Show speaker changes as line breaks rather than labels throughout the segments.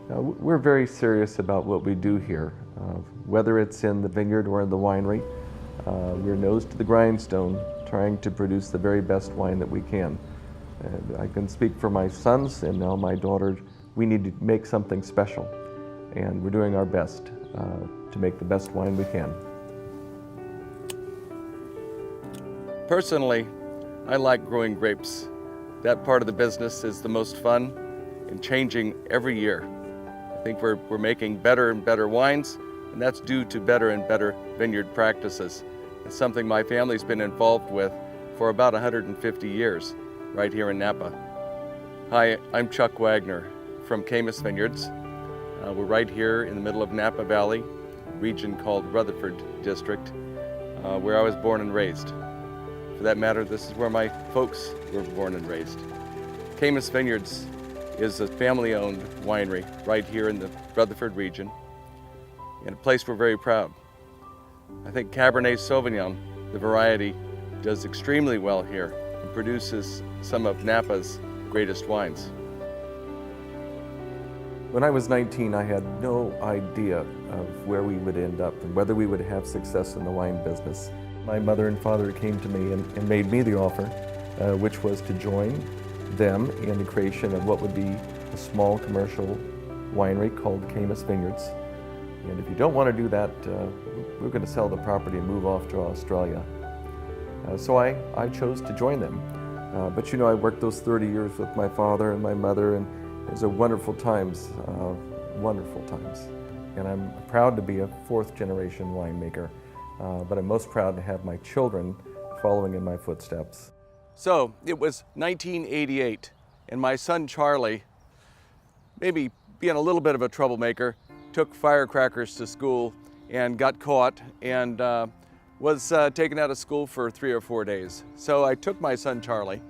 We're very serious about what we do here, whether it's in the vineyard or in the winery. We're nose to the grindstone, trying to produce the very best wine that we can. And I can speak for my sons and now my daughter. We need to make something special, and we're doing our best to make the best wine we can.
Personally, I like growing grapes. That part of the business is the most fun and changing every year. I think we're making better and better wines, and that's due to better and better vineyard practices. It's something my family's been involved with for about 150 years, right here in Napa. Hi, I'm Chuck Wagner from Caymus Vineyards. We're right here in the middle of Napa Valley, a region called Rutherford District, where I was born and raised. For that matter, this is where my folks were born and raised. Caymus Vineyards is a family-owned winery right here in the Rutherford region, and a place we're very proud. I think Cabernet Sauvignon, the variety, does extremely well here and produces some of Napa's greatest wines.
When I was 19, I had no idea of where we would end up and whether we would have success in the wine business. My mother and father came to me and made me the offer, which was to join them in the creation of what would be a small commercial winery called Caymus Vineyards. And if you don't want to do that, we're going to sell the property and move off to Australia. So I chose to join them. But you know, I worked those 30 years with my father and my mother, and it was a wonderful times. And I'm proud to be a fourth generation winemaker. But I'm most proud to have my children following in my footsteps.
So it was 1988, and my son Charlie, maybe being a little bit of a troublemaker, took firecrackers to school and got caught and was taken out of school for 3 or 4 days. So I took my son Charlie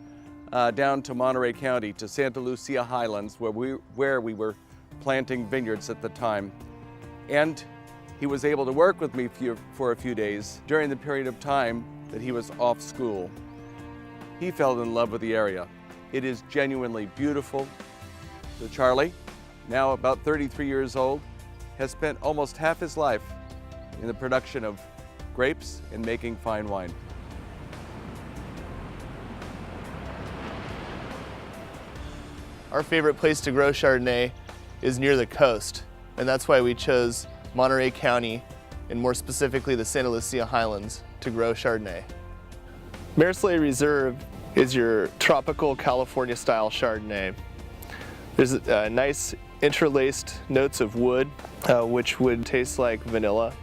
down to Monterey County to Santa Lucia Highlands, where we were planting vineyards at the time. And he was able to work with me for a few days during the period of time that he was off school. He fell in love with the area. It is genuinely beautiful. So Charlie, now about 33 years old, has spent almost half his life in the production of grapes and making fine wine.
Our favorite place to grow Chardonnay is near the coast, and that's why we chose Monterey County, and more specifically the Santa Lucia Highlands, to grow Chardonnay. Merlot Reserve is your tropical California style Chardonnay. There's nice interlaced notes of wood, which would taste like vanilla.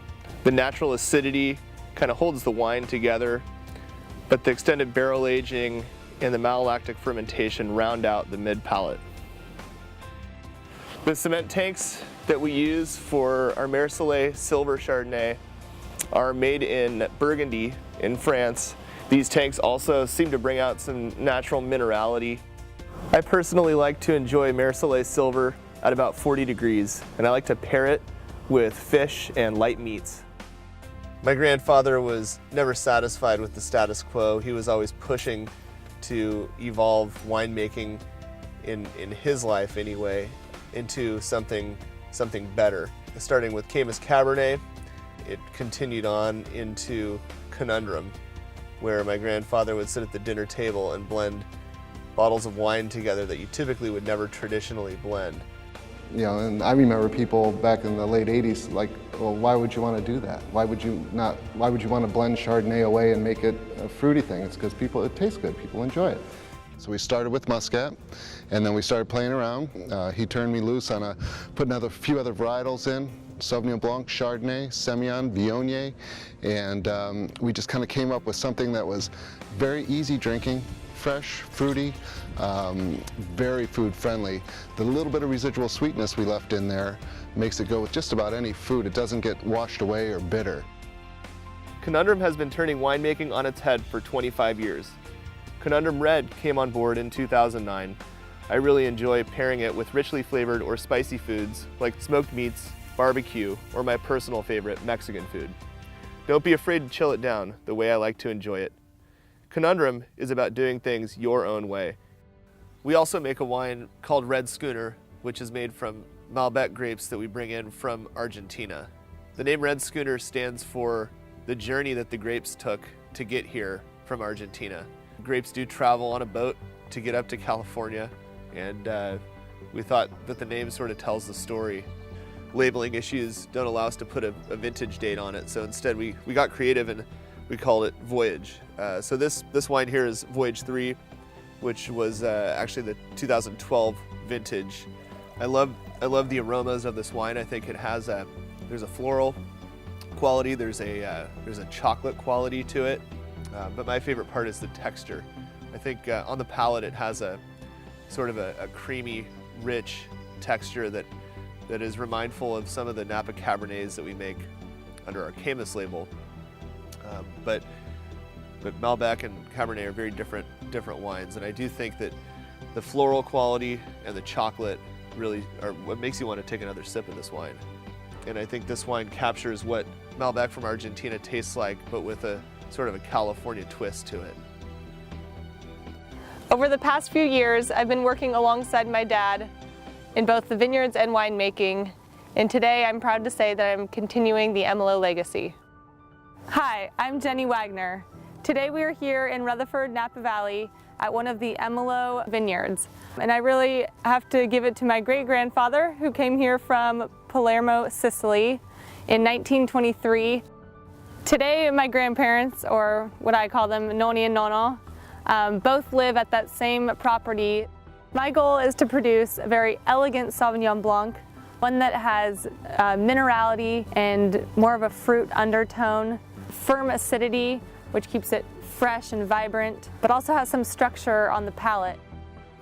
The natural acidity kind of holds the wine together, but the extended barrel aging and the malolactic fermentation round out the mid palate. The cement tanks that we use for our Merlot Silver Chardonnay are made in Burgundy in France. These tanks also seem to bring out some natural minerality. I personally like to enjoy Merlot Silver at about 40 degrees, and I like to pair it with fish and light meats. My grandfather was never satisfied with the status quo. He was always pushing to evolve winemaking in his life anyway into something better. Starting with Caymus Cabernet, it continued on into Conundrum, where my grandfather would sit at the dinner table and blend bottles of wine together that you typically would never traditionally blend.
You know, and I remember people back in the late 80s like, well, why would you want to do that? Why would you want to blend Chardonnay away and make it a fruity thing? It's because it tastes good, people enjoy it. So we started with Muscat, and then we started playing around. He turned me loose on putting a few other varietals in, Sauvignon Blanc, Chardonnay, Semillon, Viognier, and we just kind of came up with something that was very easy drinking, fresh, fruity, very food friendly. The little bit of residual sweetness we left in there makes it go with just about any food. It doesn't get washed away or bitter.
Conundrum has been turning winemaking on its head for 25 years. Conundrum Red came on board in 2009. I really enjoy pairing it with richly flavored or spicy foods like smoked meats, barbecue, or my personal favorite, Mexican food. Don't be afraid to chill it down the way I like to enjoy it. Conundrum is about doing things your own way. We also make a wine called Red Schooner, which is made from Malbec grapes that we bring in from Argentina. The name Red Schooner stands for the journey that the grapes took to get here from Argentina. Grapes do travel on a boat to get up to California, and we thought that the name sort of tells the story. Labeling issues don't allow us to put a vintage date on it, so instead we got creative and we called it Voyage. So this wine here is Voyage 3, which was actually the 2012 vintage. I love the aromas of this wine. I think it has there's a floral quality, there's a chocolate quality to it, but my favorite part is the texture. I think on the palate it has a sort of a creamy, rich texture that is remindful of some of the Napa Cabernets that we make under our Caymus label. But Malbec and Cabernet are very different wines, and I do think that the floral quality and the chocolate really are what makes you want to take another sip of this wine. And I think this wine captures what Malbec from Argentina tastes like, but with a sort of a California twist to it.
Over the past few years, I've been working alongside my dad in both the vineyards and winemaking, and today I'm proud to say that I'm continuing the Merlot legacy. Hi, I'm Jenny Wagner. Today we are here in Rutherford, Napa Valley at one of the Merlot vineyards. And I really have to give it to my great-grandfather who came here from Palermo, Sicily in 1923. Today my grandparents, or what I call them, Noni and Nono, both live at that same property. My goal is to produce a very elegant Sauvignon Blanc, one that has minerality and more of a fruit undertone, firm acidity, which keeps it fresh and vibrant, but also has some structure on the palate.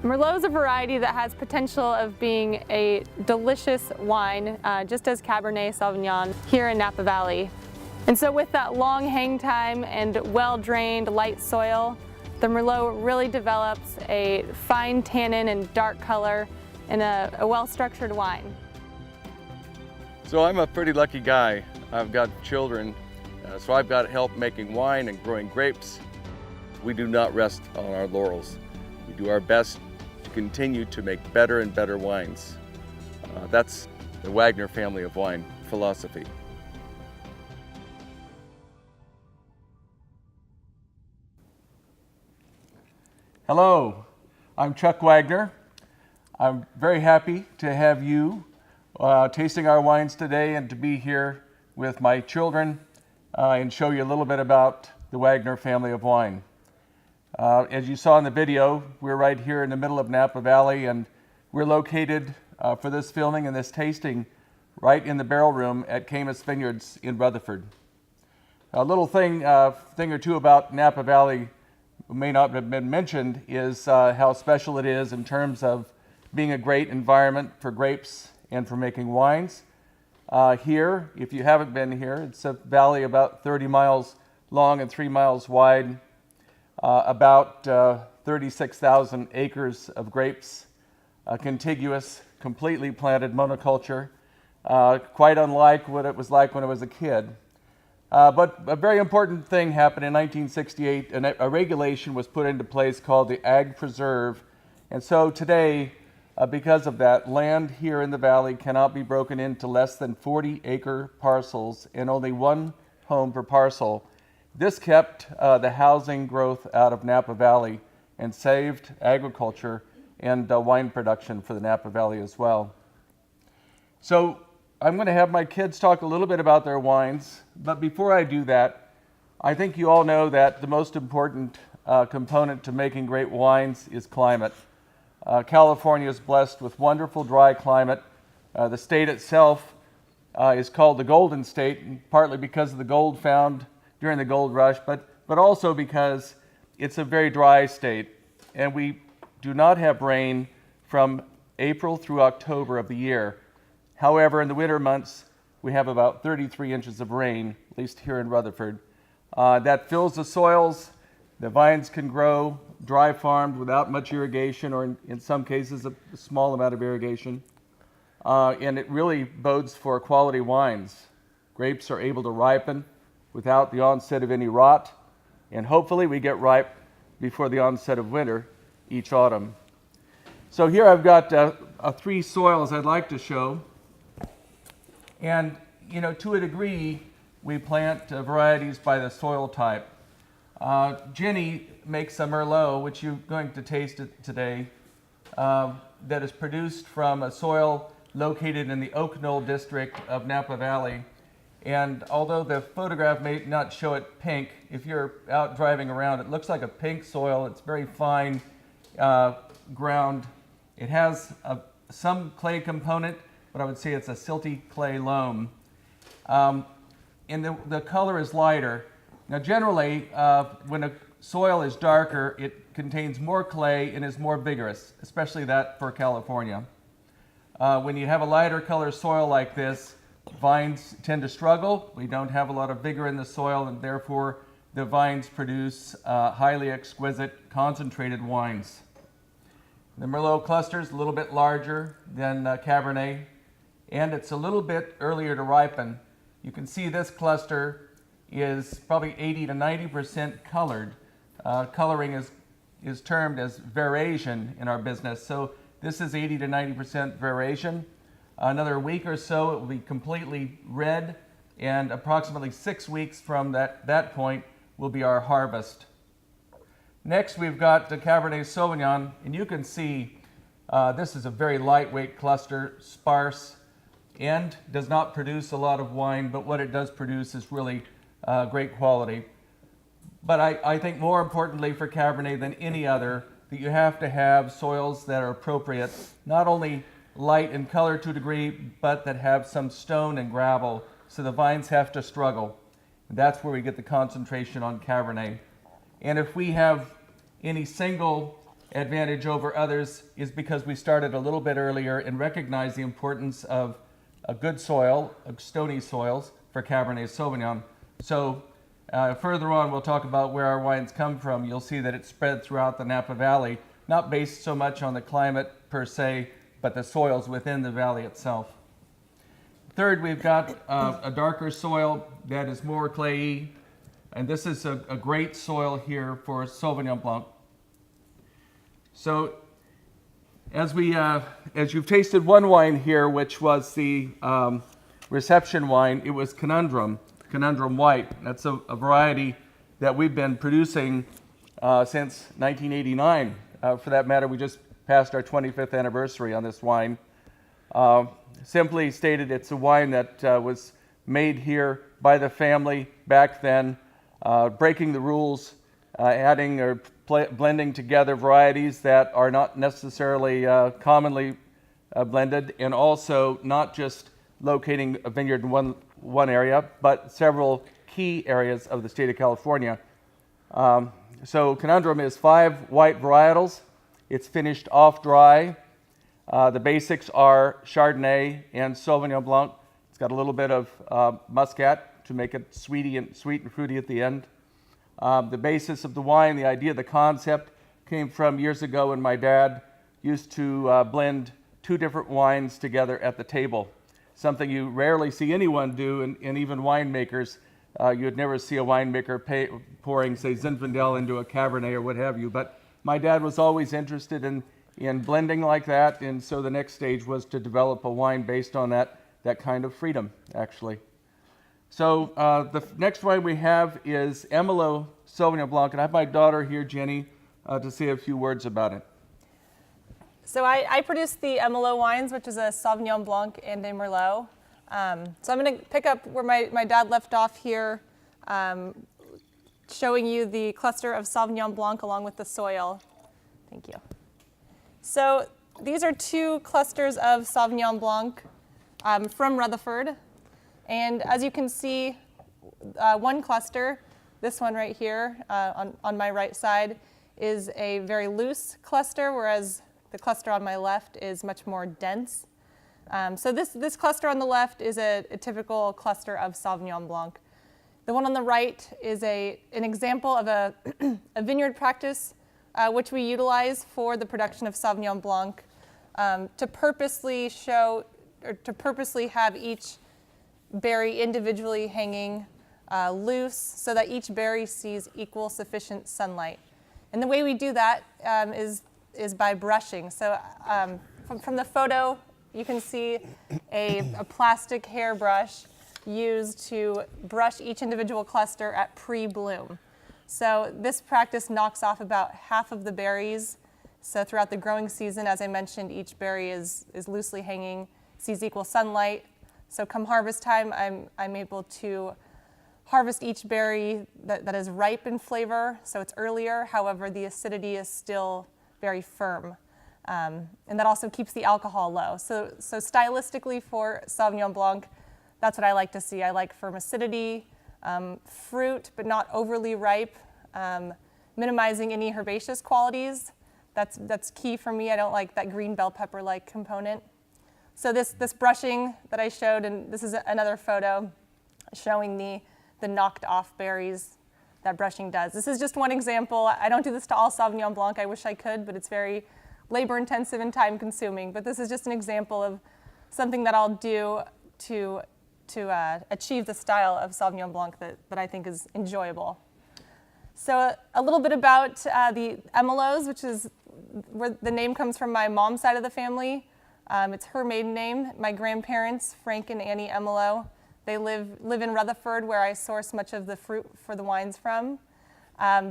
Merlot is a variety that has potential of being a delicious wine, just as Cabernet Sauvignon here in Napa Valley. And so with that long hang time and well-drained light soil, the Merlot really develops a fine tannin and dark color in a well-structured wine.
So I'm a pretty lucky guy. I've got children, so I've got help making wine and growing grapes. We do not rest on our laurels. We do our best to continue to make better and better wines. That's the Wagner family of wine philosophy.
Hello, I'm Chuck Wagner. I'm very happy to have you tasting our wines today and to be here with my children and show you a little bit about the Wagner family of wine. As you saw in the video, we're right here in the middle of Napa Valley, and we're located for this filming and this tasting right in the barrel room at Caymus Vineyards in Rutherford. A little thing or two about Napa Valley may not have been mentioned is how special it is in terms of being a great environment for grapes and for making wines. Here, if you haven't been here, it's a valley about 30 miles long and 3 miles wide, about 36,000 acres of grapes, contiguous, completely planted monoculture, quite unlike what it was like when I was a kid. But a very important thing happened in 1968, and a regulation was put into place called the Ag Preserve. And so today, because of that, land here in the valley cannot be broken into less than 40-acre parcels and only one home per parcel. This kept the housing growth out of Napa Valley and saved agriculture and wine production for the Napa Valley as well. So I'm going to have my kids talk a little bit about their wines, but before I do that, I think you all know that the most important component to making great wines is climate. California is blessed with wonderful dry climate. The state itself is called the Golden State, partly because of the gold found during the gold rush, but also because it's a very dry state, and we do not have rain from April through October of the year. However, in the winter months, we have about 33 inches of rain, at least here in Rutherford. That fills the soils. The vines can grow dry farmed without much irrigation, or in some cases, a small amount of irrigation. And it really bodes for quality wines. Grapes are able to ripen without the onset of any rot, and hopefully we get ripe before the onset of winter each autumn. So here I've got 3 soils I'd like to show.
And to a degree, we plant varieties by the soil type. Jenny makes a Merlot, which you're going to taste today, that is produced from a soil located in the Oak Knoll district of Napa Valley. And although the photograph may not show it pink, if you're out driving around, it looks like a pink soil. It's very fine ground. It has some clay component, but I would say it's a silty clay loam. And the color is lighter. Now generally, when a soil is darker, it contains more clay and is more vigorous, especially that for California. When you have a lighter color soil like this, vines tend to struggle. We don't have a lot of vigor in the soil, and therefore the vines produce highly exquisite, concentrated wines. The Merlot cluster is a little bit larger than Cabernet, and it's a little bit earlier to ripen. You can see this cluster is probably 80 to 90% colored. Coloring is termed as veration in our business. So this is 80 to 90% veration. Another week or so, it will be completely red, and approximately 6 weeks from that point will be our harvest. Next, we've got the Cabernet Sauvignon, and you can see this is a very lightweight cluster, sparse, and does not produce a lot of wine, but what it does produce is really great quality. But I think more importantly for Cabernet than any other, that you have to have soils that are appropriate, not only light in color to a degree, but that have some stone and gravel, so the vines have to struggle. And that's where we get the concentration on Cabernet. And if we have any single advantage over others, is because we started a little bit earlier and recognized the importance of a good soil, stony soils, for Cabernet Sauvignon. So further on, we'll talk about where our wines come from. You'll see that it's spread throughout the Napa Valley, not based so much on the climate per se, but the soils within the valley itself. Third, we've got a darker soil that is more clayey, and this is a great soil here for Sauvignon Blanc. So as you've tasted one wine here, which was the reception wine, it was Conundrum White. That's a variety that we've been producing since 1989. For that matter, we just passed our 25th anniversary on this wine. Simply stated, it's a wine that was made here by the family back then, breaking the rules, adding or blending together varieties that are not necessarily commonly blended, and also not just locating a vineyard in one area, but several key areas of the state of California. So Conundrum is 5 white varietals. It's finished off dry. The basics are Chardonnay and Sauvignon Blanc. It's got a little bit of Muscat to make it sweet and fruity at the end. The basis of the wine, the idea, the concept, came from years ago when my dad used to blend 2 different wines together at the table. Something you rarely see anyone do, and even winemakers. You'd never see a winemaker pouring, say, Zinfandel into a Cabernet or what have you. But my dad was always interested in blending like that, and so the next stage was to develop a wine based on that kind of freedom, actually. So the next wine we have is Merlot Sauvignon Blanc, and I have my daughter here, Jenny, to say a few words about it.
So I produce the Merlot wines, which is a Sauvignon Blanc and a Merlot. So I'm going to pick up where my dad left off here, showing you the cluster of Sauvignon Blanc along with the soil. Thank you. So these are 2 clusters of Sauvignon Blanc from Rutherford. And as you can see, one cluster, this one right here on my right side, is a very loose cluster, whereas the cluster on my left is much more dense. So this cluster on the left is a typical cluster of Sauvignon Blanc. The one on the right is an example of a vineyard practice which we utilize for the production of Sauvignon Blanc to purposely show, or to purposely have each berry individually hanging loose so that each berry sees equal sufficient sunlight. And the way we do that is by brushing. So from the photo you can see a plastic hairbrush used to brush each individual cluster at pre-bloom. So this practice knocks off about half of the berries. So throughout the growing season, as I mentioned, each berry is loosely hanging, sees equal sunlight. So come harvest time, I'm able to harvest each berry that is ripe in flavor, so it's earlier. However, the acidity is still very firm. And that also keeps the alcohol low. So stylistically for Sauvignon Blanc, that's what I like to see. I like firm acidity, fruit, but not overly ripe, minimizing any herbaceous qualities. That's key for me. I don't like that green bell pepper-like component. So this brushing that I showed, and this is another photo showing the knocked off berries that brushing does. This is just one example. I don't do this to all Sauvignon Blanc. I wish I could, but it's very labor intensive and time consuming. But this is just an example of something that I'll do to achieve the style of Sauvignon Blanc that I think is enjoyable. So a little bit about the Emelots, which is where the name comes from my mom's side of the family. It's her maiden name. My grandparents, Frank and Annie Emelot, they live in Rutherford, where I source much of the fruit for the wines from.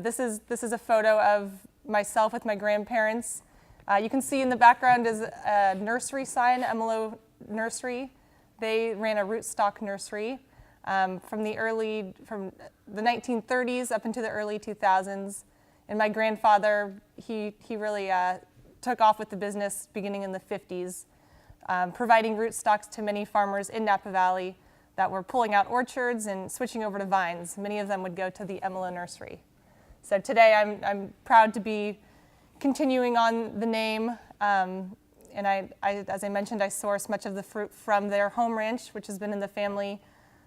This is a photo of myself with my grandparents. You can see in the background is a nursery sign, Emelot Nursery. They ran a rootstock nursery from the 1930s up into the early 2000s. And my grandfather, he really took off with the business beginning in the 50s, providing rootstocks to many farmers in Napa Valley that were pulling out orchards and switching over to vines. Many of them would go to the Emelot Nursery. So today I'm proud to be continuing on the name. And I, as I mentioned, I source much of the fruit from their home ranch, which has been in the family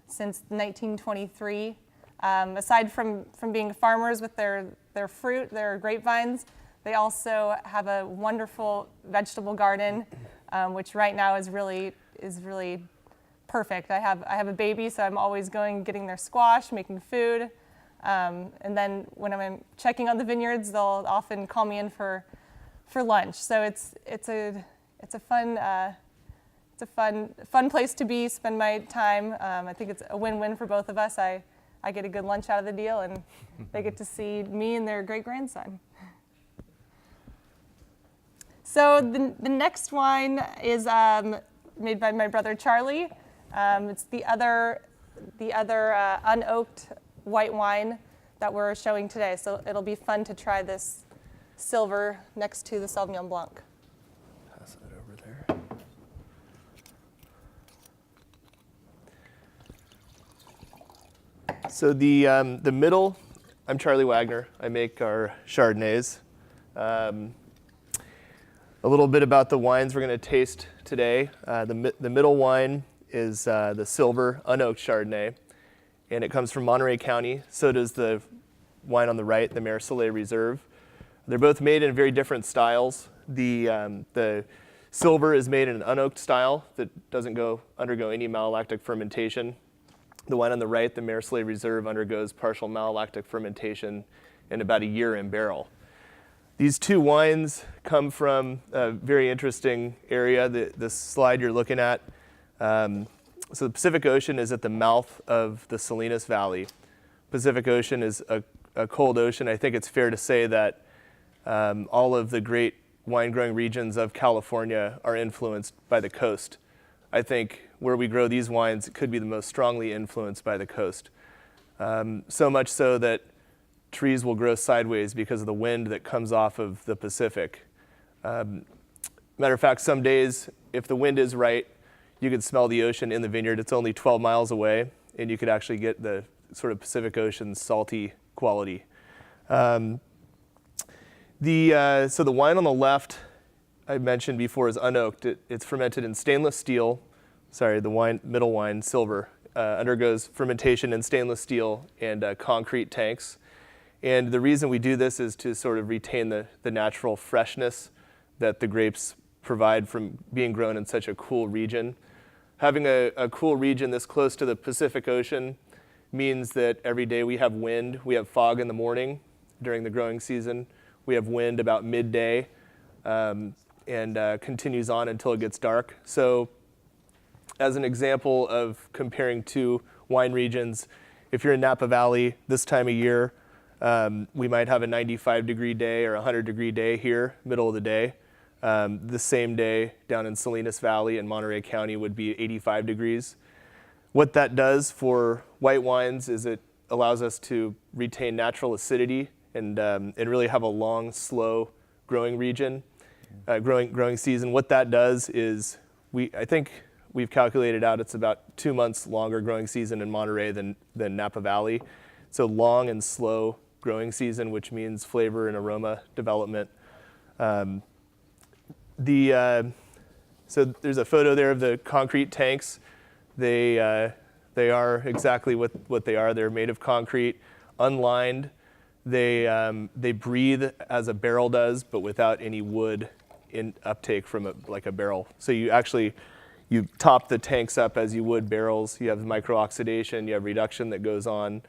since 1923. Aside from being farmers with their fruit, their grapevines, they also have a wonderful vegetable garden, which right now is really perfect. I have a baby, so I'm always getting their squash, making food, and then when I'm checking on the vineyards, they'll often call me in for lunch. So it's a fun place to be, spend my time. I think it's a win-win for both of us. I get a good lunch out of the deal, and they get to see me and their great-grandson. So the next wine is made by my brother Charlie. It's the other unoaked white wine that we're showing today. So it'll be fun to try this silver next to the Sauvignon Blanc.
Pass it over there. So the middle, I'm Charlie Wagner. I make our Chardonnays. A little bit about the wines we're going to taste today. The middle wine is the silver unoaked Chardonnay, and it comes from Monterey County. So does the wine on the right, the Merlot Reserve. They're both made in very different styles. The silver is made in an unoaked style that doesn't undergo any malolactic fermentation. The wine on the right, the Merlot Reserve, undergoes partial malolactic fermentation in about a year in barrel. These two wines come from a very interesting area, the slide you're looking at. So the Pacific Ocean is at the mouth of the Salinas Valley. Pacific Ocean is a cold ocean. I think it's fair to say that all of the great wine-growing regions of California are influenced by the coast. I think where we grow these wines could be the most strongly influenced by the coast. So much so that trees will grow sideways because of the wind that comes off of the Pacific. Matter of fact, some days, if the wind is right, you could smell the ocean in the vineyard. It's only 12 miles away, and you could actually get the sort of Pacific Ocean salty quality. So the wine on the left, I mentioned before, is unoaked. It's fermented in stainless steel. Sorry, the middle wine, silver, undergoes fermentation in stainless steel and concrete tanks. And the reason we do this is to sort of retain the natural freshness that the grapes provide from being grown in such a cool region. Having a cool region this close to the Pacific Ocean means that every day we have wind. We have fog in the morning during the growing season. We have wind about midday. continues on until it gets dark. So as an example of comparing two wine regions, if you're in Napa Valley this time of year, we might have a 95-degree day or a 100-degree day here, middle of the day. The same day down in Salinas Valley in Monterey County would be 85 degrees. What that does for white wines is it allows us to retain natural acidity and really have a long, slow growing region, growing season. What that does is I think we've calculated out it's about 2 months longer growing season in Monterey than Napa Valley. So long and slow growing season, which means flavor and aroma development. So there's a photo there of the concrete tanks. They are exactly what they are. They're made of concrete, unlined. They breathe as a barrel does, but without any wood in uptake from like a barrel. So you top the tanks up as you would barrels. You have micro-oxidation, you have reduction that goes on.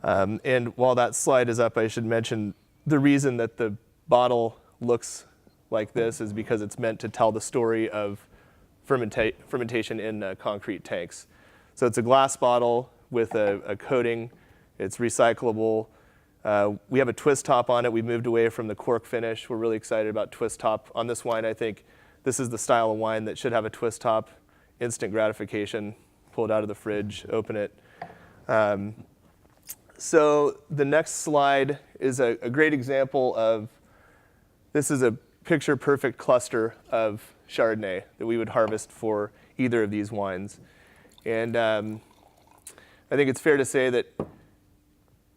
And while that slide is up, I should mention the reason that the bottle looks like this is because it's meant to tell the story of fermentation in concrete tanks. So it's a glass bottle with a coating. It's recyclable. We have a twist top on it. We moved away from the cork finish. We're really excited about twist top on this wine. I think this is the style of wine that should have a twist top, instant gratification. Pull it out of the fridge, open it. So the next slide is a great example of, this is a picture perfect cluster of Chardonnay that we would harvest for either of these wines. And I think it's fair to say that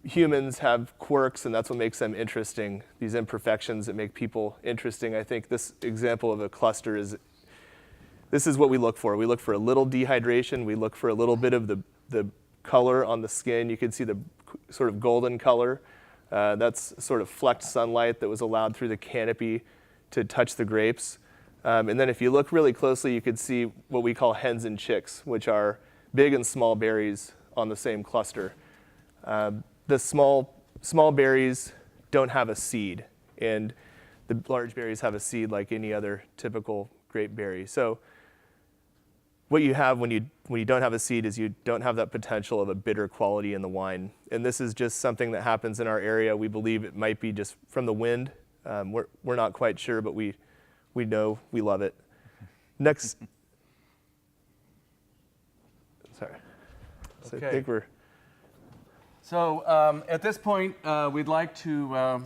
humans have quirks, and that's what makes them interesting, these imperfections that make people interesting. I think this example of a cluster this is what we look for. We look for a little dehydration. We look for a little bit of the color on the skin. You can see the sort of golden color. That's sort of flecked sunlight that was allowed through the canopy to touch the grapes. And then if you look really closely, you could see what we call hens and chicks, which are big and small berries on the same cluster. The small berries don't have a seed, and the large berries have a seed like any other typical grape berry. So what you have when you don't have a seed is you don't have that potential of a bitter quality in the wine. And this is just something that happens in our area. We believe it might be just from the wind. We're not quite sure, but we know we love it. Next. Sorry. So
Okay.
I think we're.
So at this point, we'd like to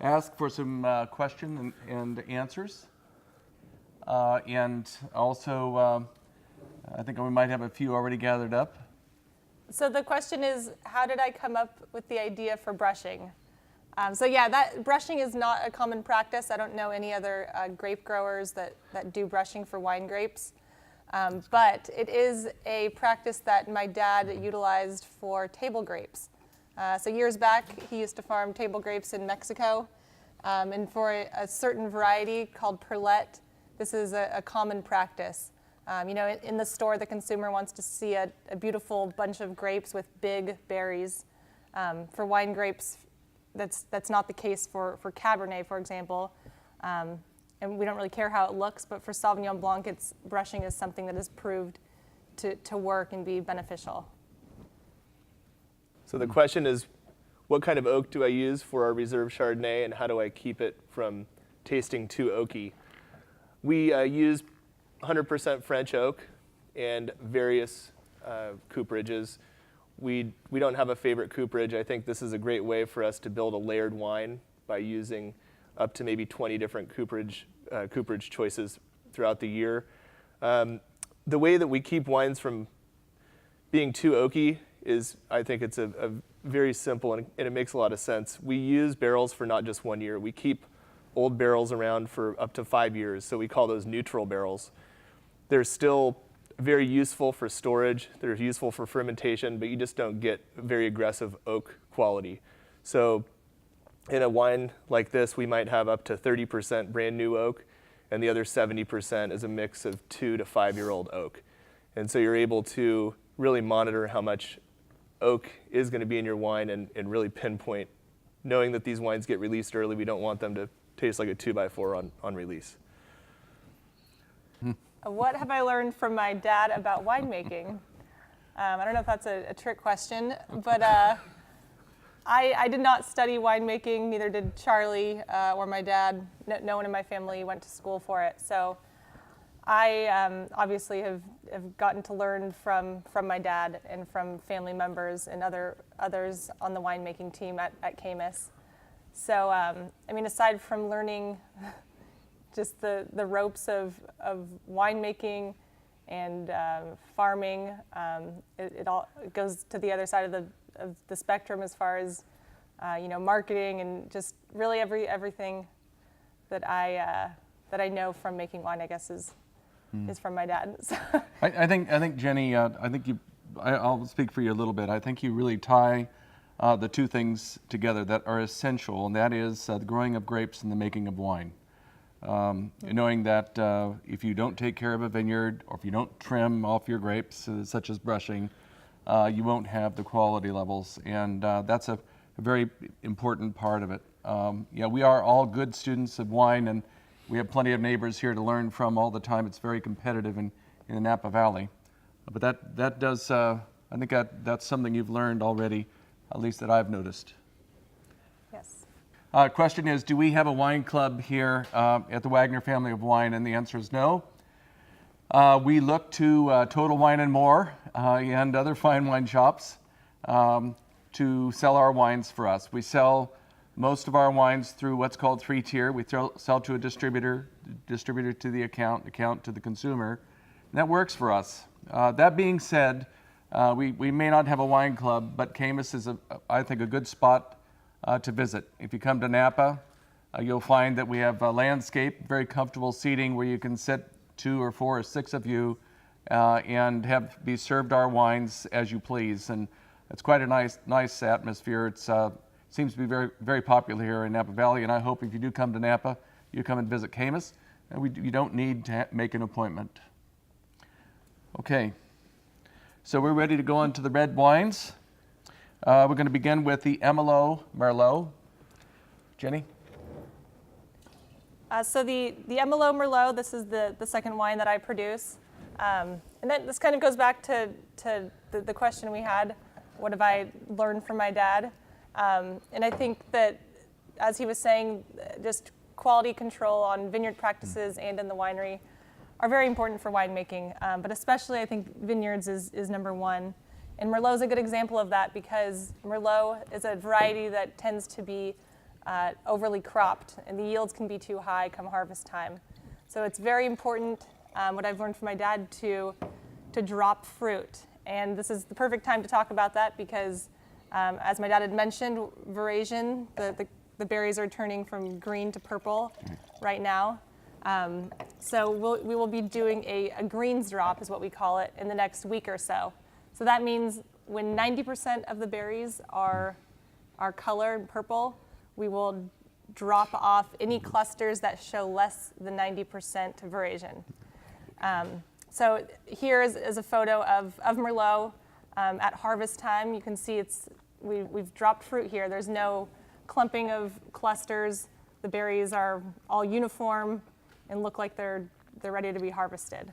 ask for some questions and answers. And also, I think we might have a few already gathered up.
So the question is, how did I come up with the idea for brushing? So yeah, that brushing is not a common practice. I don't know any other grape growers that do brushing for wine grapes. But it is a practice that my dad utilized for table grapes. So years back, he used to farm table grapes in Mexico. And for a certain variety called Perlet, this is a common practice. In the store, the consumer wants to see a beautiful bunch of grapes with big berries. For wine grapes, that's not the case for Cabernet, for example. And we don't really care how it looks, but for Sauvignon Blanc, brushing is something that is proved to work and be beneficial.
So the question is, what kind of oak do I use for our reserve Chardonnay, and how do I keep it from tasting too oaky? We use 100% French oak and various cooperages. We don't have a favorite cooperage. I think this is a great way for us to build a layered wine by using up to maybe 20 different cooperage choices throughout the year. The way that we keep wines from being too oaky is, I think it's a very simple, and it makes a lot of sense. We use barrels for not just 1 year. We keep old barrels around for up to 5 years, so we call those neutral barrels. They're still very useful for storage. They're useful for fermentation, but you just don't get very aggressive oak quality. So in a wine like this, we might have up to 30% brand new oak, and the other 70% is a mix of 2 to 5 year old oak. And so you're able to really monitor how much oak is going to be in your wine and really pinpoint, knowing that these wines get released early. We don't want them to taste like a 2x4 on release.
What have I learned from my dad about winemaking? I don't know if that's a trick question, but I did not study winemaking, neither did Charlie or my dad. No one in my family went to school for it. So I obviously have gotten to learn from my dad and from family members and others on the winemaking team at Caymus. So, I mean, aside from learning just the ropes of winemaking and farming, it all goes to the other side of the spectrum as far as marketing and just really everything that I know from making wine, I guess, is from my dad. So.
I think Jenny, I'll speak for you a little bit. I think you really tie the two things together that are essential, and that is the growing of grapes and the making of wine. Knowing that if you don't take care of a vineyard, or if you don't trim off your grapes, such as brushing, you won't have the quality levels, and that's a very important part of it. We are all good students of wine, and we have plenty of neighbors here to learn from all the time. It's very competitive in the Napa Valley, but that does. I think that's something you've learned already, at least that I've noticed.
Yes.
Question is, do we have a wine club here at the Wagner family of wine? And the answer is no. We look to Total Wine and More and other fine wine shops to sell our wines for us. We sell most of our wines through what's called 3-tier. We sell to a distributor to the account to the consumer. And that works for us. That being said, we may not have a wine club, but Caymus is, I think, a good spot to visit. If you come to Napa, you'll find that we have landscape, very comfortable seating where you can sit 2 or 4 or 6 of you and be served our wines as you please. And it's quite a nice atmosphere. It seems to be very, very popular here in Napa Valley, and I hope if you do come to Napa, you come and visit Caymus, and you don't need to make an appointment. Okay, so we're ready to go on to the red wines. We're going to begin with the Merlot. Jenny?
So the Merlot Merlot, this is the second wine that I produce. And then this kind of goes back to the question we had, what have I learned from my dad? And I think that, as he was saying, just quality control on vineyard practices and in the winery are very important for winemaking. But especially I think Vineyards is number one. And Merlot is a good example of that because Merlot is a variety that tends to be overly cropped, and the yields can be too high come harvest time. So it's very important, what I've learned from my dad, to drop fruit. And this is the perfect time to talk about that because, as my dad had mentioned, veraison, the berries are turning from green to purple right now. So we will be doing a greens drop, is what we call it, in the next week or so. So that means when 90% of the berries are colored purple, we will drop off any clusters that show less than 90% veraison. So here is a photo of Merlot at harvest time. You can see we've dropped fruit here. There's no clumping of clusters. The berries are all uniform and look like they're ready to be harvested.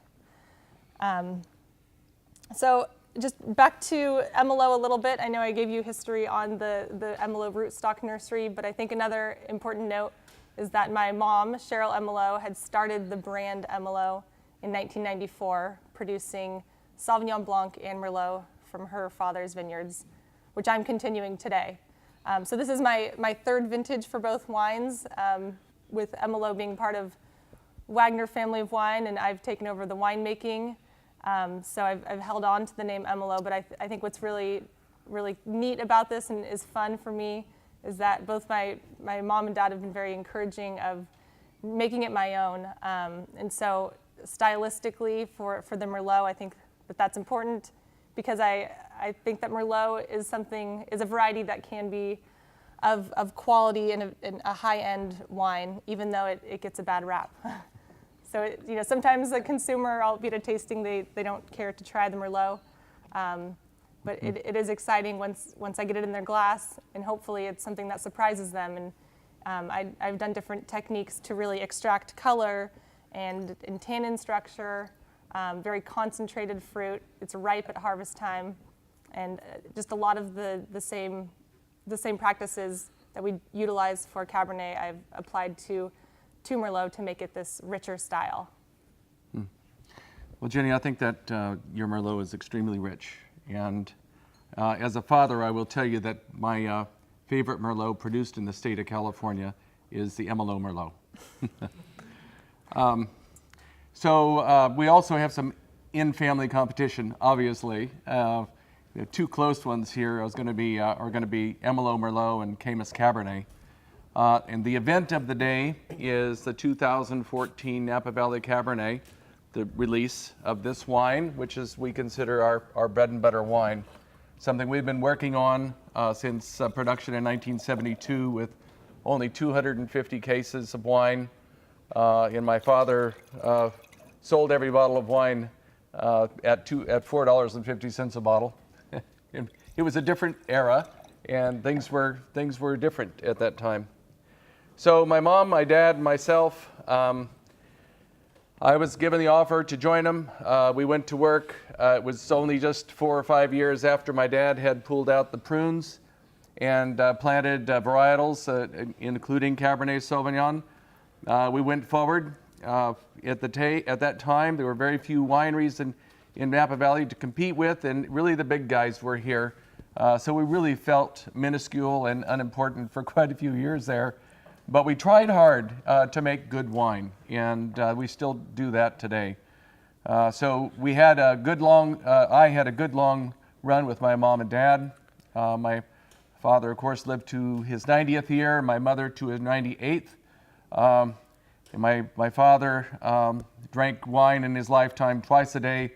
So just back to Merlot a little bit. I know I gave you history on the Merlot rootstock nursery, but I think another important note is that my mom, Cheryl Merlot, had started the brand Merlot in 1994, producing Sauvignon Blanc and Merlot from her father's vineyards, which I'm continuing today. So this is my third vintage for both wines, with Merlot being part of Wagner family of wine, and I've taken over the winemaking. So I've held on to the name Merlot, but I think what's really, really neat about this and is fun for me is that both my mom and dad have been very encouraging of making it my own. And so stylistically for the Merlot, I think that's important because I think that Merlot is a variety that can be of quality in a high-end wine, even though it gets a bad rap. So sometimes the consumer, I'll be at a tasting, they don't care to try the Merlot, but it is exciting once I get it in their glass, and hopefully it's something that surprises them. I've done different techniques to really extract color and tannin structure, very concentrated fruit. It's ripe at harvest time, and just a lot of the same practices that we utilize for Cabernet I've applied to Merlot to make it this richer style.
Well, Jenny, I think that your Merlot is extremely rich. And as a father, I will tell you that my favorite Merlot produced in the state of California is the Emelo Merlot. So we also have some in-family competition, obviously. The two close ones here are going to be Emelo Merlot and Caymus Cabernet. And the event of the day is the 2014 Napa Valley Cabernet, the release of this wine, which is we consider our bread and butter wine. Something we've been working on since production in 1972 with only 250 cases of wine. And my father sold every bottle of wine at $4.50 a bottle. It was a different era, and things were different at that time. So my mom, my dad, myself, I was given the offer to join them. We went to work. It was only just 4 or 5 years after my dad had pulled out the prunes and planted varietals, including Cabernet Sauvignon. We went forward. At that time, there were very few wineries in Napa Valley to compete with, and really the big guys were here. So we really felt minuscule and unimportant for quite a few years there. But we tried hard to make good wine, and we still do that today. So we had a good long, I had a good long run with my mom and dad. My father, of course, lived to his 90th year, my mother to his 98th. And my father drank wine in his lifetime twice a day,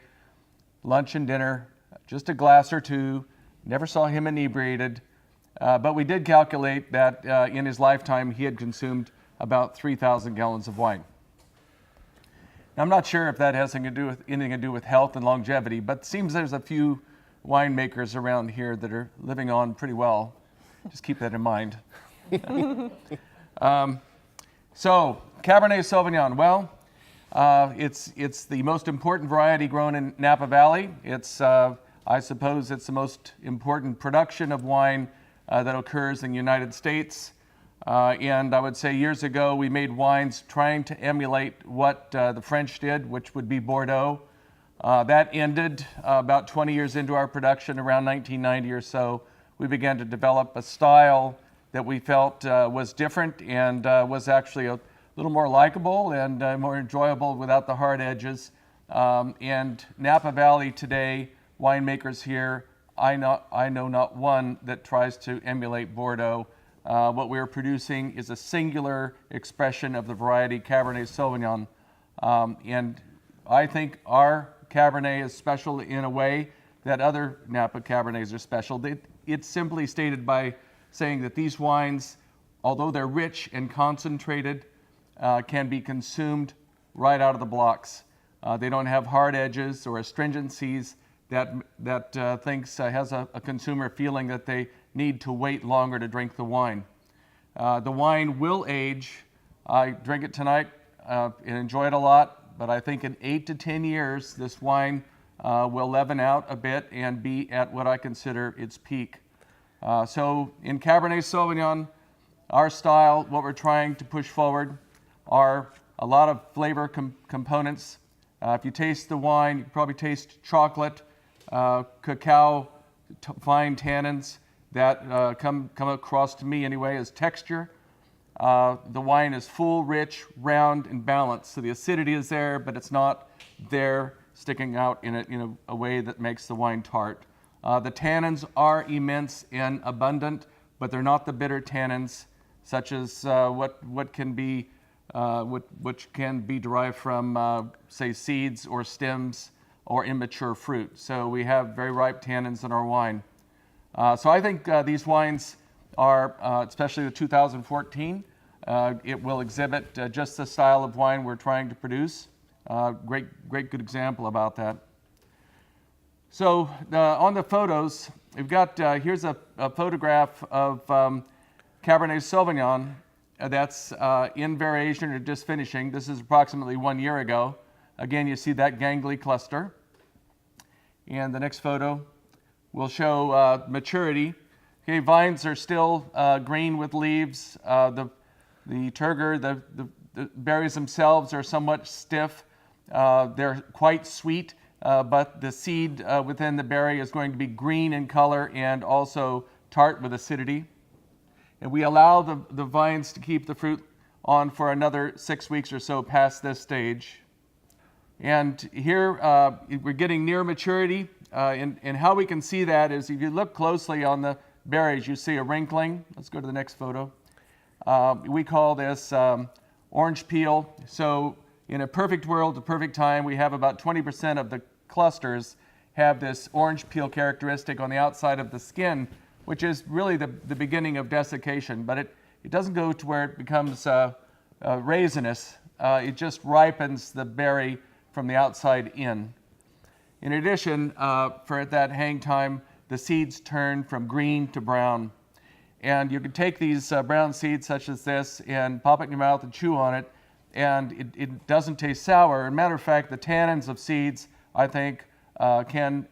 lunch and dinner, just a glass or two. Never saw him inebriated. But we did calculate that in his lifetime he had consumed about 3,000 gallons of wine. Now, I'm not sure if that has anything to do with health and longevity, but it seems there's a few winemakers around here that are living on pretty well. Just keep that in mind. So, Cabernet Sauvignon, well, it's the most important variety grown in Napa Valley. I suppose it's the most important production of wine that occurs in the United States. And I would say years ago we made wines trying to emulate what the French did, which would be Bordeaux. That ended about 20 years into our production, around 1990 or so. We began to develop a style that we felt was different and was actually a little more likable and more enjoyable without the hard edges. And Napa Valley today, winemakers here, I know not one that tries to emulate Bordeaux. What we're producing is a singular expression of the variety Cabernet Sauvignon. And I think our Cabernet is special in a way that other Napa Cabernets are special. It's simply stated by saying that these wines, although they're rich and concentrated, can be consumed right out of the blocks. They don't have hard edges or astringencies that has a consumer feeling that they need to wait longer to drink the wine. The wine will age. I drink it tonight and enjoy it a lot, but I think in 8 to 10 years, this wine will leaven out a bit and be at what I consider its peak. So in Cabernet Sauvignon, our style, what we're trying to push forward are a lot of flavor components. If you taste the wine, you can probably taste chocolate, cacao, fine tannins that come across to me anyway as texture. The wine is full, rich, round, and balanced. So the acidity is there, but it's not there sticking out in a way that makes the wine tart. The tannins are immense and abundant, but they're not the bitter tannins, such as what can be which can be derived from, say, seeds or stems or immature fruit. So we have very ripe tannins in our wine. So I think these wines are, especially the 2014, it will exhibit just the style of wine we're trying to produce. Great good example about that. So on the photos, we've got, here's a photograph of Cabernet Sauvignon that's in variation or just finishing. This is approximately 1 year ago. Again, you see that gangly cluster. And the next photo will show maturity. Okay, vines are still green with leaves. The turgor, the berries themselves are somewhat stiff. They're quite sweet, but the seed within the berry is going to be green in color and also tart with acidity. And we allow the vines to keep the fruit on for another 6 weeks or so past this stage. And here we're getting near maturity. And how we can see that is if you look closely on the berries, you see a wrinkling. Let's go to the next photo. We call this orange peel. So in a perfect world, a perfect time, we have about 20% of the clusters have this orange peel characteristic on the outside of the skin, which is really the beginning of desiccation. But it doesn't go to where it becomes raisinous. It just ripens the berry from the outside in. In addition, for that hang time, the seeds turn from green to brown. And you can take these brown seeds such as this and pop it in your mouth and chew on it, and it doesn't taste sour. As a matter of fact, the tannins of seeds, I think, can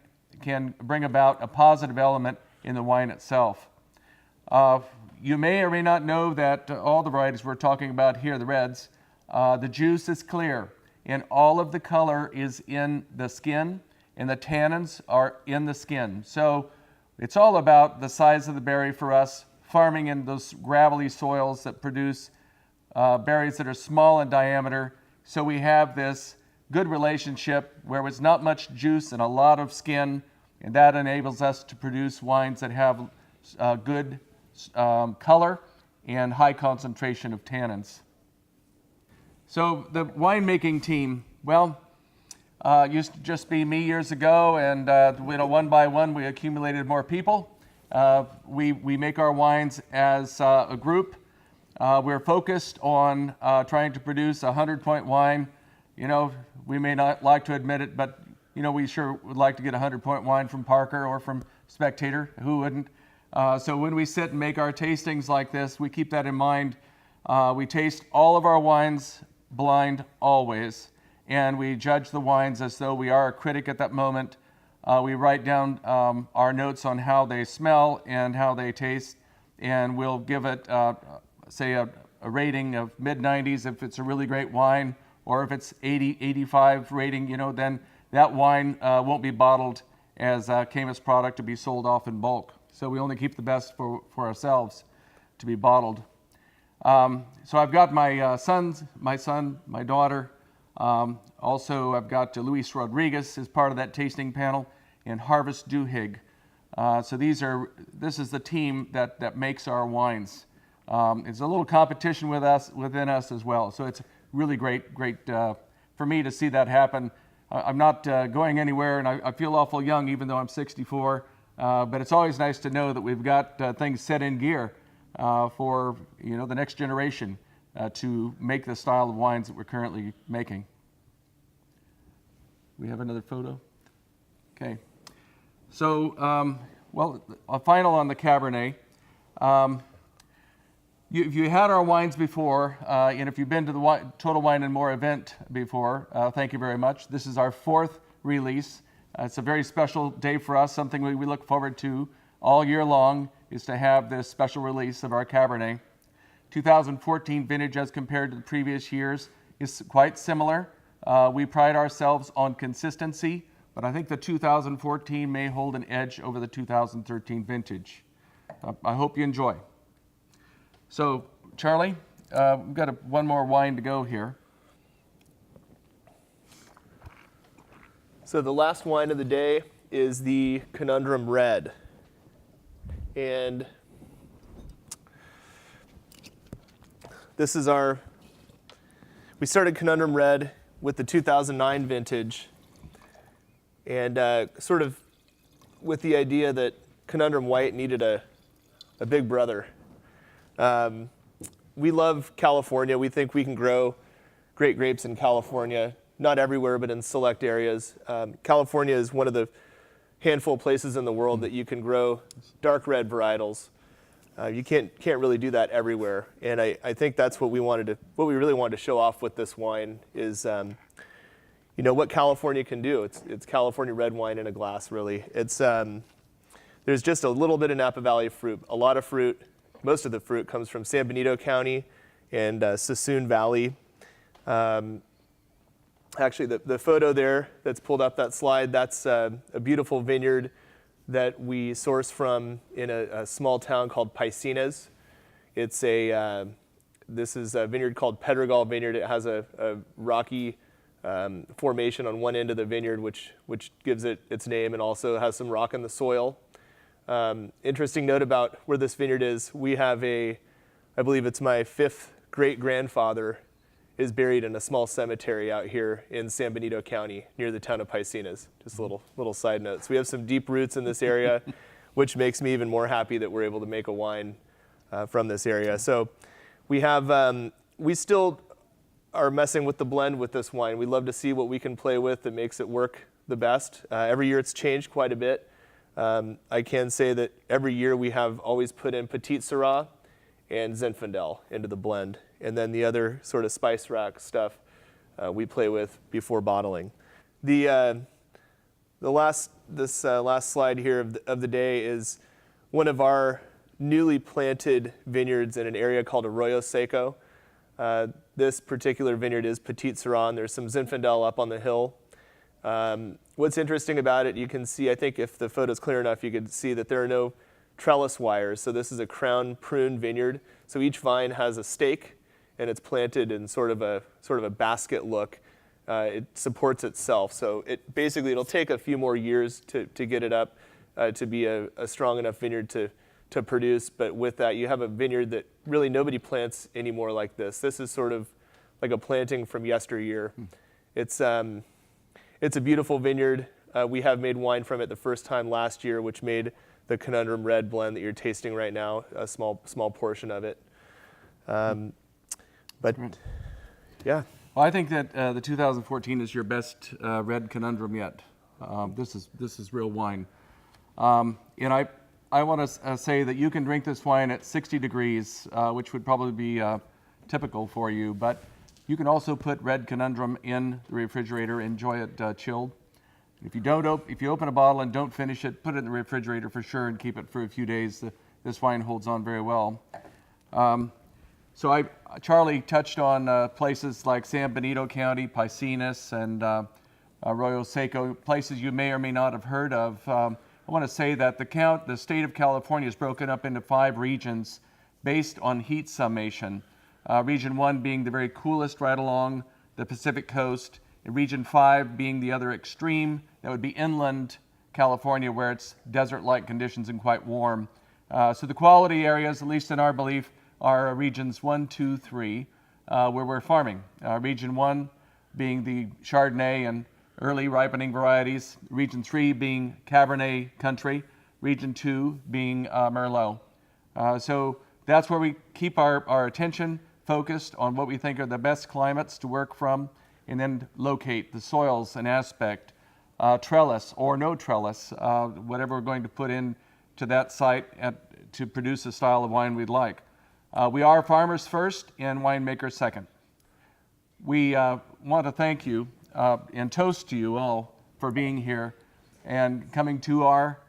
bring about a positive element in the wine itself. You may or may not know that all the varieties we're talking about here, the reds, the juice is clear, and all of the color is in the skin, and the tannins are in the skin. So it's all about the size of the berry for us, farming in those gravelly soils that produce berries that are small in diameter. So we have this good relationship where it's not much juice and a lot of skin, and that enables us to produce wines that have good color and high concentration of tannins. So the winemaking team, well, used to just be me years ago, and one by one we accumulated more people. We make our wines as a group. We're focused on trying to produce a 100-point wine. You know, we may not like to admit it, but you know, we sure would like to get a 100-point wine from Parker or from Spectator. Who wouldn't? So when we sit and make our tastings like this, we keep that in mind. We taste all of our wines blind always, and we judge the wines as though we are a critic at that moment. We write down our notes on how they smell and how they taste, and we'll give it, say, a rating of mid-90s if it's a really great wine, or if it's 80, 85 rating, you know, then that wine won't be bottled as a Caymus product to be sold off in bulk. So we only keep the best for ourselves to be bottled. So I've got my son, my daughter. Also, I've got Luis Rodriguez as part of that tasting panel, and Harvest Duhigg. So this is the team that makes our wines. It's a little competition within us as well. So it's really great for me to see that happen. I'm not going anywhere, and I feel awful young, even though I'm 64. But it's always nice to know that we've got things set in gear for the next generation to make the style of wines that we're currently making. We have another photo. Okay. So, a final on the Cabernet. You had our wines before, and if you've been to the Total Wine and More event before, thank you very much. This is our 4th release. It's a very special day for us, something we look forward to all year long, is to have this special release of our Cabernet. 2014 vintage as compared to the previous years is quite similar. We pride ourselves on consistency, but I think the 2014 may hold an edge over the 2013 vintage. I hope you enjoy. So, Charlie, we've got one more wine to go here.
So the last wine of the day is the Conundrum Red. And this is we started Conundrum Red with the 2009 vintage, and sort of with the idea that Conundrum White needed a big brother. We love California. We think we can grow great grapes in California. Not everywhere, but in select areas. California is one of the handful of places in the world that you can grow dark red varietals. You can't really do that everywhere, and I think that's what we really wanted to show off with this wine is, you know, what California can do. It's California red wine in a glass, really. It's there's just a little bit of Napa Valley fruit, a lot of fruit. Most of the fruit comes from San Benito County and Suisun Valley. Actually, the photo there that's pulled up that slide, that's a beautiful vineyard that we source from in a small town called Paisinas. It's this is a vineyard called Pedregal Vineyard. It has a rocky formation on one end of the vineyard, which gives it its name, and also has some rock in the soil. Interesting note about where this vineyard is, we have I believe it's my 5th great-grandfather is buried in a small cemetery out here in San Benito County near the town of Paisinas. Just a little side note. So we have some deep roots in this area, which makes me even more happy that we're able to make a wine from this area. So we have, we still are messing with the blend with this wine. We love to see what we can play with that makes it work the best. Every year it's changed quite a bit. I can say that every year we have always put in Petit Syrah and Zinfandel into the blend. And then the other sort of spice rack stuff we play with before bottling. The last slide here of the day is one of our newly planted vineyards in an area called Arroyo Seco. This particular vineyard is Petit Syrah, and there's some Zinfandel up on the hill. What's interesting about it, you can see, I think if the photo's clear enough, you can see that there are no trellis wires. So this is a crown prune vineyard. So each vine has a stake, and it's planted in sort of a basket look. It supports itself. So it'll take a few more years to get it up to be a strong enough vineyard to produce. But with that, you have a vineyard that really nobody plants anymore like this. This is sort of like a planting from yesteryear. It's a beautiful vineyard. We have made wine from it the first time last year, which made the Conundrum red blend that you're tasting right now, a small portion of it. But yeah.
Well, I think that the 2014 is your best red Conundrum yet. This is real wine. And I want to say that you can drink this wine at 60 degrees, which would probably be typical for you, but you can also put red Conundrum in the refrigerator, enjoy it chilled. If you open a bottle and don't finish it, put it in the refrigerator for sure and keep it for a few days. This wine holds on very well. So Charlie touched on places like San Benito County, Paisinas, and Arroyo Seco, places you may or may not have heard of. I want to say that the state of California is broken up into 5 regions based on heat summation. Region 1 being the very coolest right along the Pacific coast, and Region 5 being the other extreme. That would be inland California, where it's desert-like conditions and quite warm. So the quality areas, at least in our belief, are regions 1, 2, 3, where we're farming. Region 1 being the Chardonnay and early ripening varieties, Region 3 being Cabernet country, Region 2 being Merlot. So that's where we keep our attention focused on what we think are the best climates to work from, and then locate the soils and aspect, trellis or no trellis, whatever we're going to put in to that site to produce the style of wine we'd like. We are farmers first and winemakers second. We want to thank you and toast to you all for being here and coming to our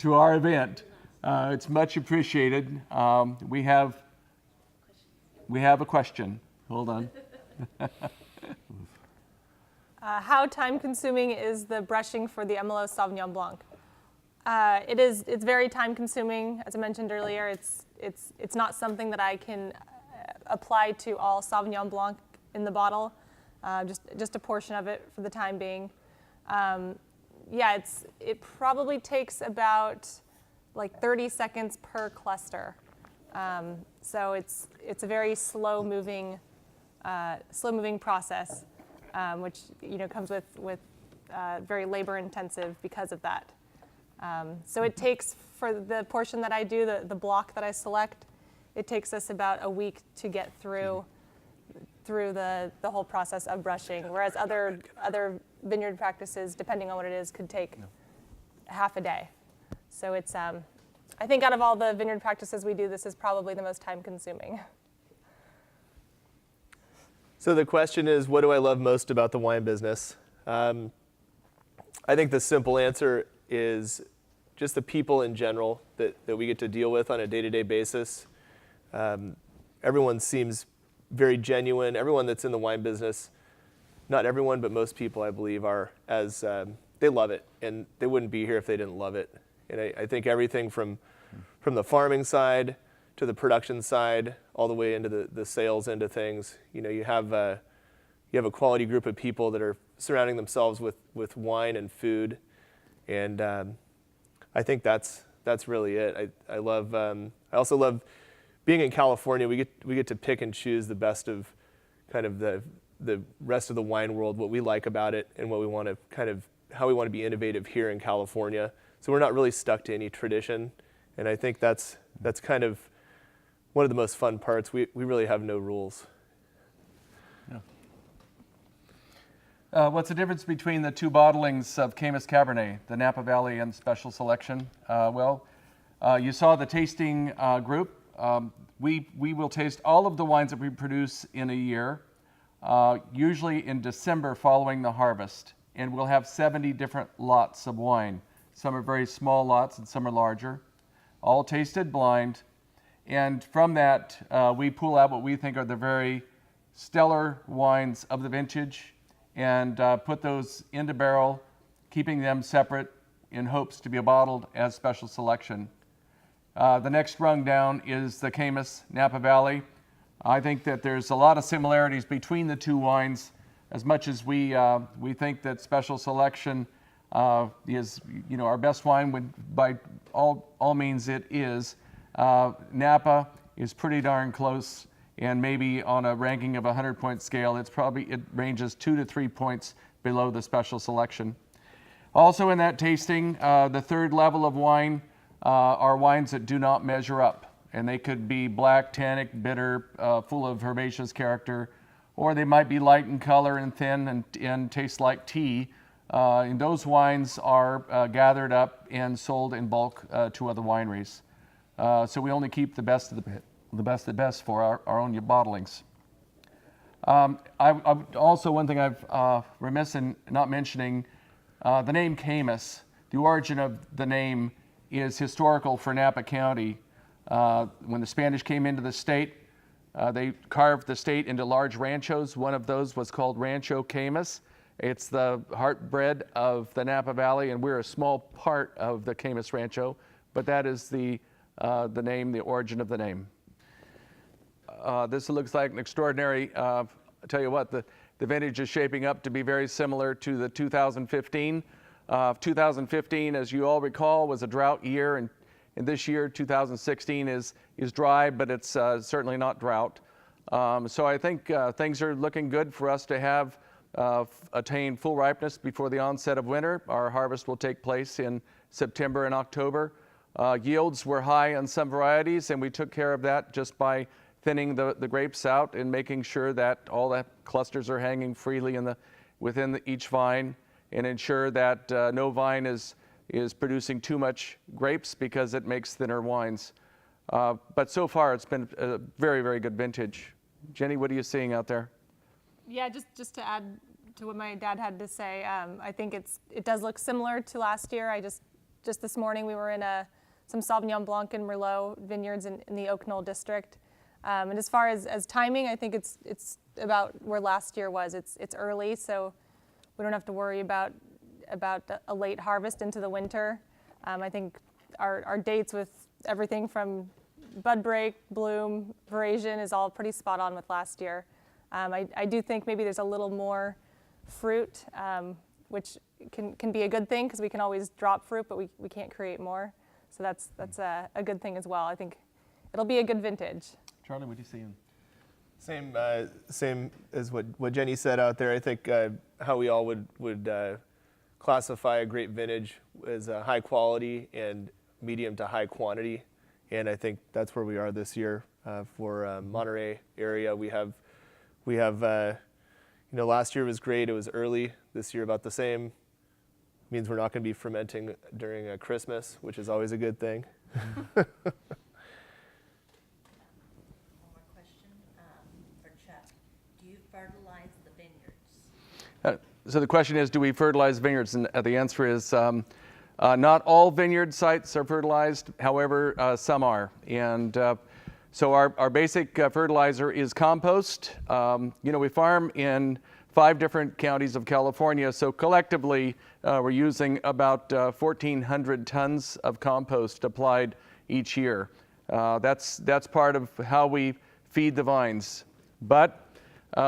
event. It's much appreciated. We have a question. Hold on.
How time-consuming is the brushing for the Merlot Sauvignon Blanc? It's very time-consuming. As I mentioned earlier, it's not something that I can apply to all Sauvignon Blanc in the bottle. Just a portion of it for the time being. It probably takes about like 30 seconds per cluster. So it's a very slow-moving process, which comes with very labor-intensive because of that. So it takes, for the portion that I do, the block that I select, it takes us about a week to get through the whole process of brushing, whereas other vineyard practices, depending on what it is, could take half a day. So it's I think out of all the vineyard practices we do, this is probably the most time consuming.
So the question is, what do I love most about the wine business? I think the simple answer is just the people in general that we get to deal with on a day-to-day basis. Everyone seems very genuine. Everyone that's in the wine business, not everyone, but most people, I believe, are as they love it, and they wouldn't be here if they didn't love it. And I think everything from the farming side to the production side, all the way into the sales end of things, you have a quality group of people that are surrounding themselves with wine and food, and I think that's really it. I love. I also love being in California. We get to pick and choose the best of kind of the rest of the wine world, what we like about it, and what we want to how we want to be innovative here in California. So we're not really stuck to any tradition, and I think that's kind of one of the most fun parts. We really have no rules.
Yeah. What's the difference between the two bottlings of Caymus Cabernet, the Napa Valley and Special Selection? You saw the tasting group. We will taste all of the wines that we produce in a year, usually in December following the harvest, and we'll have 70 different lots of wine. Some are very small lots and some are larger, all tasted blind. And from that, we pull out what we think are the very stellar wines of the vintage and put those into barrel, keeping them separate in hopes to be bottled as Special Selection. The next rung down is the Caymus Napa Valley. I think that there's a lot of similarities between the two wines, as much as we think that Special Selection is our best wine. When by all means it is. Napa is pretty darn close, and maybe on a ranking of a 100-point scale, it ranges 2 to 3 points below the Special Selection. Also in that tasting, the third level of wine are wines that do not measure up, and they could be black, tannic, bitter, full of herbaceous character, or they might be light in color and thin and taste like tea. And those wines are gathered up and sold in bulk to other wineries. So we only keep the best of the best for our own bottlings. Also, one thing I've remiss in not mentioning, the name Caymus. The origin of the name is historical for Napa County. When the Spanish came into the state, they carved the state into large ranchos. One of those was called Rancho Caymus. It's the heartbread of the Napa Valley, and we're a small part of the Caymus Rancho, but that is the name, the origin of the name. This looks like an extraordinary, I'll tell you what, the vintage is shaping up to be very similar to the 2015. 2015, as you all recall, was a drought year, and this year, 2016, is dry, but it's certainly not drought. So I think things are looking good for us to have attained full ripeness before the onset of winter. Our harvest will take place in September and October. Yields were high on some varieties, and we took care of that just by thinning the grapes out and making sure that all the clusters are hanging freely within each vine, and ensure that no vine is producing too much grapes because it makes thinner wines. But so far, it's been a very, very good vintage. Jenny, what are you seeing out there?
Yeah, just to add to what my dad had to say, I think it does look similar to last year. Just this morning we were in some Sauvignon Blanc and Merlot vineyards in the Oak Knoll district. And as far as timing, I think it's about where last year was. It's early, so we don't have to worry about a late harvest into the winter. I think our dates with everything from bud break, bloom, veraison is all pretty spot on with last year. I do think maybe there's a little more fruit, which can be a good thing because we can always drop fruit, but we can't create more. So that's a good thing as well. I think it'll be a good vintage.
Charlie, what are you seeing?
Same as what Jenny said out there. I think how we all would classify a great vintage as high quality and medium to high quantity, and I think that's where we are this year for Monterey area. We have last year was great. It was early. This year about the same. Means we're not going to be fermenting during Christmas, which is always a good thing.
One more question for Chuck. Do you fertilize the vineyards?
So the question is, do we fertilize vineyards? And the answer is not all vineyard sites are fertilized. However, some are. And so our basic fertilizer is compost. We farm in 5 different counties of California. So collectively, we're using about 1,400 tons of compost applied each year. That's part of how we feed the vines. But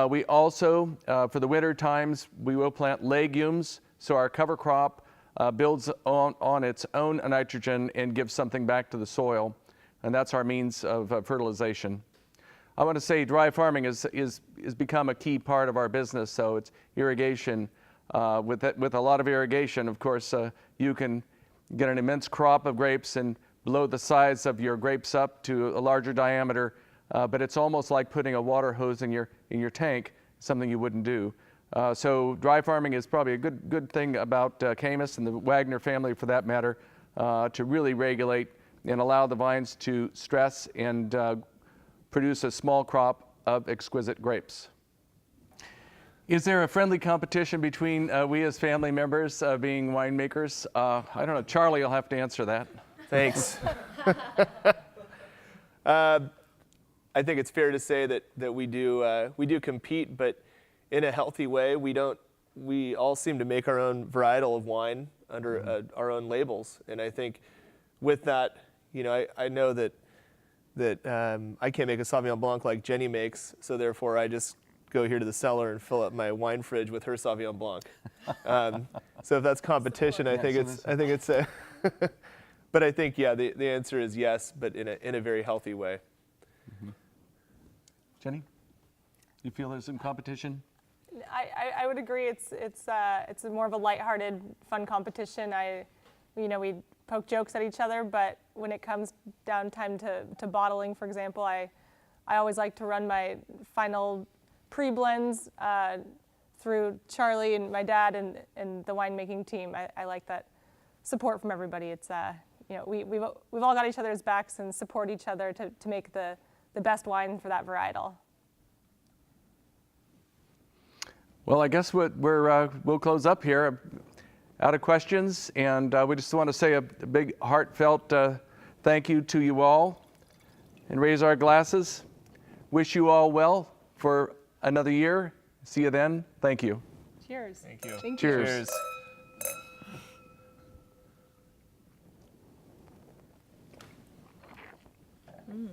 we also, for the winter times, we will plant legumes, so our cover crop builds on its own nitrogen and gives something back to the soil, and that's our means of fertilization. I want to say dry farming is become a key part of our business, so it's irrigation. With a lot of irrigation, of course, you can get an immense crop of grapes and blow the size of your grapes up to a larger diameter. But it's almost like putting a water hose in your tank, something you wouldn't do. So dry farming is probably a good thing about Caymus and the Wagner family, for that matter, to really regulate and allow the vines to stress and produce a small crop of exquisite grapes. Is there a friendly competition between we as family members being winemakers? I don't know. Charlie will have to answer that.
Thanks. I think it's fair to say that we do compete, but in a healthy way. We all seem to make our own varietal of wine under our own labels, and I think with that, I know that I can't make a Sauvignon Blanc like Jenny makes, so therefore I just go here to the cellar and fill up my wine fridge with her Sauvignon Blanc. So if that's competition, I think it's a. But I think the answer is yes, but in a very healthy way.
Mm-hmm. Jenny, you feel there's some competition?
I would agree. It's more of a lighthearted, fun competition. We poke jokes at each other, but when it comes down time to bottling, for example, I always like to run my final pre-blends through Charlie and my dad and the winemaking team. I like that support from everybody. It's we've all got each other's backs and support each other to make the best wine for that varietal.
Well, I guess we'll close up here. Out of questions, and we just want to say a big heartfelt thank you to you all, and raise our glasses. Wish you all well for another year. See you then. Thank you.
Cheers.
Thank you.
Thank you.
Cheers.
Cheers.